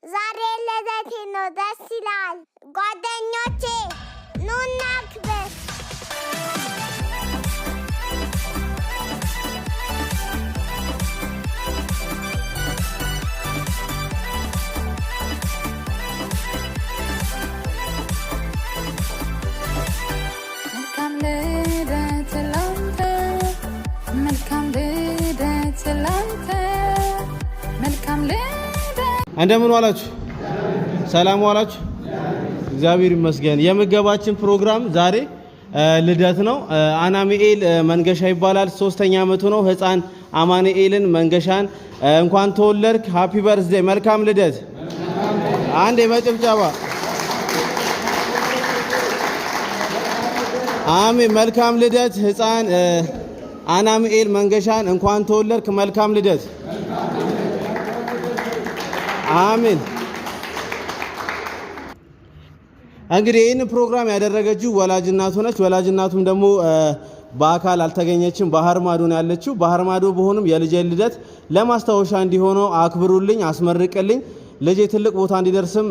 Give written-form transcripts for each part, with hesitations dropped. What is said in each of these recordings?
ዛሬ ልደቴ ነው፣ ደስ ይላል። ጓደኞቼ ኑና አክብር። እንደምን ዋላችሁ? ሰላም ዋላችሁ? እግዚአብሔር ይመስገን። የምገባችን ፕሮግራም ዛሬ ልደት ነው። አናሚኤል መንገሻ ይባላል። 3ኛ ዓመቱ ነው። ህፃን አማኑኤልን መንገሻን እንኳን ተወለድክ፣ ሃፒ በርዝዴይ፣ መልካም ልደት። አንድ የመጭብጨባ አሜን። መልካም ልደት ህፃን አናሚኤል መንገሻን እንኳን ተወለድክ፣ መልካም ልደት። አሜን። እንግዲህ ይህን ፕሮግራም ያደረገችው ወላጅ እናቱ ነች። ወላጅ እናቱም ደግሞ በአካል አልተገኘችም፣ ባህር ማዶ ነው ያለችው። ባህር ማዶ በሆኑም የልጄ ልደት ለማስታወሻ እንዲሆነው አክብሩልኝ፣ አስመርቅልኝ። ልጄ ትልቅ ቦታ እንዲደርስም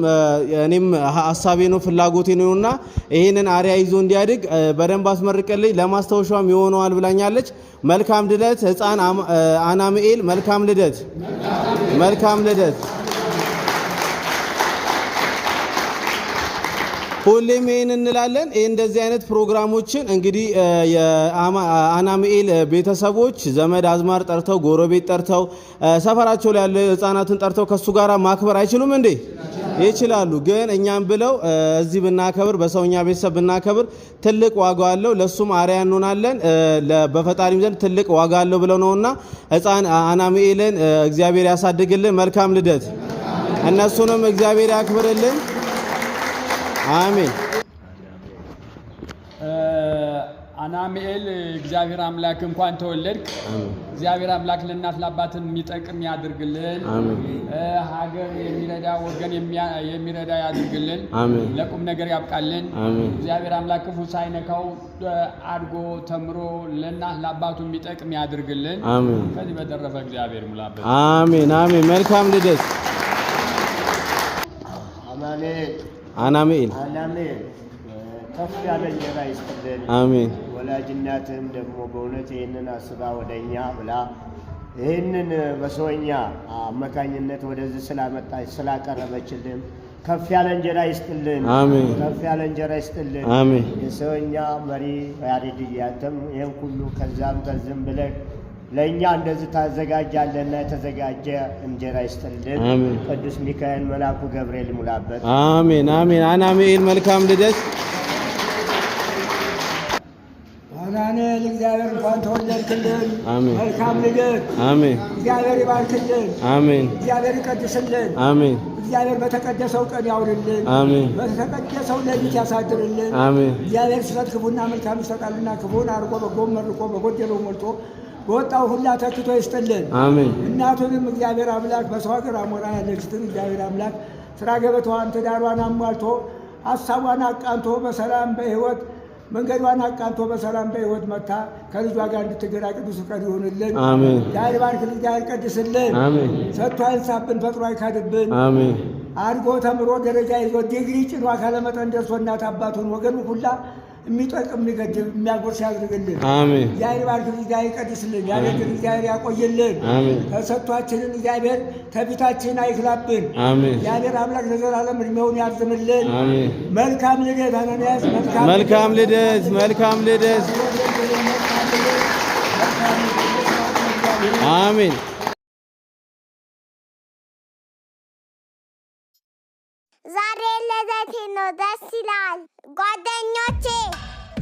እኔም ሐሳቤ ነው ፍላጎቴ ነውና ይሄንን አሪያ ይዞ እንዲያድግ በደንብ አስመርቅልኝ፣ ለማስታወሻም ይሆነዋል ብላኛለች። መልካም ልደት ህፃን አናሚኤል፣ መልካም ልደት፣ መልካም ልደት። ሁሌም ይሄን እንላለን። እንደዚህ አይነት ፕሮግራሞችን እንግዲህ የአናሚኤል ቤተሰቦች ዘመድ አዝማር ጠርተው ጎረቤት ጠርተው ሰፈራቸው ላይ ያለ ህፃናትን ጠርተው ከሱ ጋር ማክበር አይችሉም እንዴ? ይችላሉ። ግን እኛም ብለው እዚህ ብናከብር በሰውኛ ቤተሰብ ብናከብር ትልቅ ዋጋ አለው፣ ለሱም አሪያ እንሆናለን፣ በፈጣሪም ዘንድ ትልቅ ዋጋ አለው ብለው ነውና ህፃን አናሚኤልን እግዚአብሔር ያሳድግልን። መልካም ልደት። እነሱንም እግዚአብሔር ያክብርልን። አሜን። አናሚኤል እግዚአብሔር አምላክ እንኳን ተወለድክ። እግዚአብሔር አምላክ ለእናት ለአባትን የሚጠቅም ያድርግልን። ሀገር የሚረዳ ወገን የሚረዳ ያድርግልን። ለቁም ነገር ያብቃልን። እግዚአብሔር አምላክ ክፉ ሳይነካው አድጎ ተምሮ ለእናት ለአባቱ የሚጠቅም ያድርግልን። ከዚህ በተረፈ እግዚአብሔር ሙላበት። አሜን አሜን። መልካም ልደት አናሚኤል ከፍ ያለ እንጀራ ይስጥልን። አሜን። ወላጅ እናትም ደግሞ በእውነት ይህንን አስባ ወደኛ ብላ ይህንን በሰውኛ አማካኝነት ወደዚህ ስላመጣች ስላቀረበችልን ከፍ ያለ እንጀራ ይስጥልን። አሜን። ከፍ ያለ እንጀራ ይስጥልን። አሜን። የሰውኛ መሪ ያሬድ ያንተም ይሄን ሁሉ ከዛም ከዝም ብለህ ለእኛ እንደዚህ ታዘጋጃለና የተዘጋጀ እንጀራ ይስጥልን። ቅዱስ ሚካኤል መልአኩ ገብርኤል ሙላበት። አሜን አሜን። አናሚኤል መልካም ልደት። አናሚኤል እግዚአብሔር እንኳን ተወለድክልን። አሜን። መልካም ልደት። አሜን። እግዚአብሔር ይባርክልን። አሜን። እግዚአብሔር ይቀድስልን። አሜን። እግዚአብሔር በተቀደሰው ቀን ያውልልን። አሜን። በተቀደሰው ሌሊት ያሳድርልን። አሜን። እግዚአብሔር ስለት ክፉና መልካም ይሰጣልና ክፉን አርቆ በጎም መርቆ በጎደለው ሞልቶ በወጣው ሁላ ተክቶ ይስጥልን። አሜን። እናቱንም እግዚአብሔር አምላክ በሰው ሀገር አሞራ ያለችትን እግዚአብሔር አምላክ ስራ ገበታዋን ትዳሯን አሟልቶ ሀሳቧን አቃንቶ በሰላም በህይወት መንገዷን አቃንቶ በሰላም በህይወት መታ ከልጇ ጋር እንድትገራ ቅዱስ ፈቃድ ይሁንልን። አሜን። ዛሬ ባርክልን፣ ዛሬ ቀድስልን። አሜን። ሰጥቶ አይንሳብን፣ ፈጥሮ አይካድብን። አሜን። አድጎ ተምሮ ደረጃ ይዞ ዲግሪ ጭኖ ካለመጠን ደርሶ እናት አባቱን ወገኑ ሁላ የሚጠቅም የሚገድል የሚያጎርስ ያድርግልን። አሜን። እግዚአብሔር ባርክልን፣ እግዚአብሔር ይቀድስልን፣ ያደግን እግዚአብሔር ያቆይልን። አሜን። ተሰጥቷችንን እግዚአብሔር ከፊታችን አይክላብን። አሜን። እግዚአብሔር አምላክ ለዘላለም እድሜውን ያርዝምልን። አሜን። መልካም ልደት አናንያስ፣ መልካም ልደት፣ መልካም ልደት። አሜን። ዛሬ ልደቴ ነው፣ ደስ ይላል። ጓደኞቼ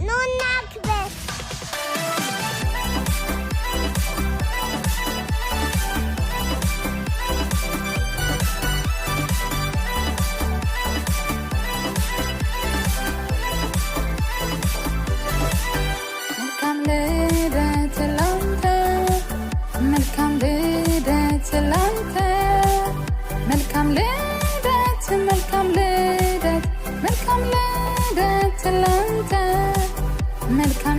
ኑና አክብር። መልካም ልደት ላንተ፣ መልካም ልደት ላንተ፣ መልካም ልደት፣ መልካም ልደት፣ መልካም ልደት ላንተ፣ መልካም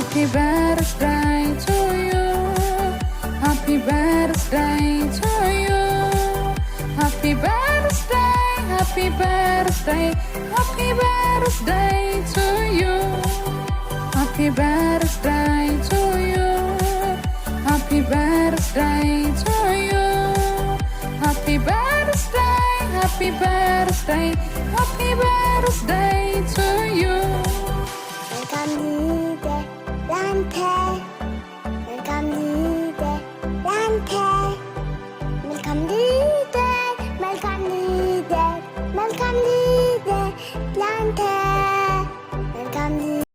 Happy birthday to you. Happy birthday to you. Happy birthday, happy birthday, happy birthday to you. Happy birthday to you. Happy birthday to you. Happy birthday, happy birthday, happy birthday to